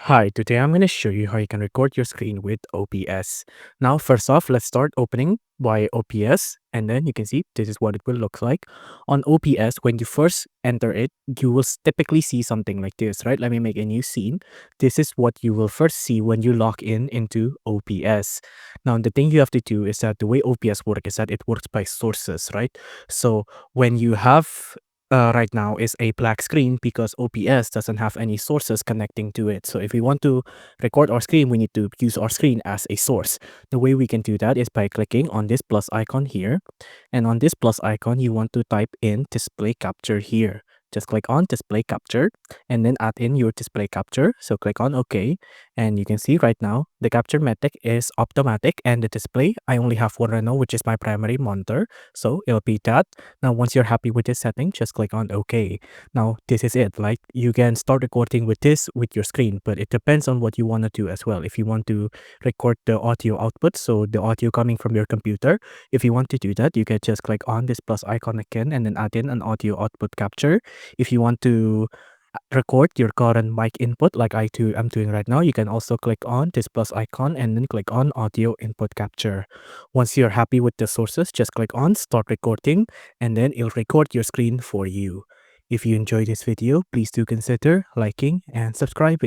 Hi, today I'm going to show you how you can record your screen with OBS. Now, first off, let's start opening by OBS, and then you can see this is what it will look like. On OBS, when you first enter it, you will typically see something like this, right? Let me make a new scene. This is what you will first see when you log in into OBS. Now, the thing you have to do is that the way OBS works is that it works by sources, right? So when you have right now is a black screen because OBS doesn't have any sources connecting to it. So if we want to record our screen, we need to use our screen as a source. The way we can do that is by clicking on this plus icon here. And on this plus icon, you want to type in display capture here. Just click on display capture and then add in your display capture. So click on OK. And you can see right now the capture method is automatic and the display, I only have one right now, which is my primary monitor. So it'll be that. Now, once you're happy with this setting, just click on OK. Now, this is it. Like you can start recording with this with your screen, but it depends on what you want to do as well. If you want to record the audio output, so the audio coming from your computer, if you want to do that, you can just click on this plus icon again and then add in an audio output capture. If you want to record your current mic input like I'm doing right now, you can also click on this plus icon and then click on audio input capture. Once you're happy with the sources, just click on start recording and then it'll record your screen for you. If you enjoyed this video, please do consider liking and subscribing.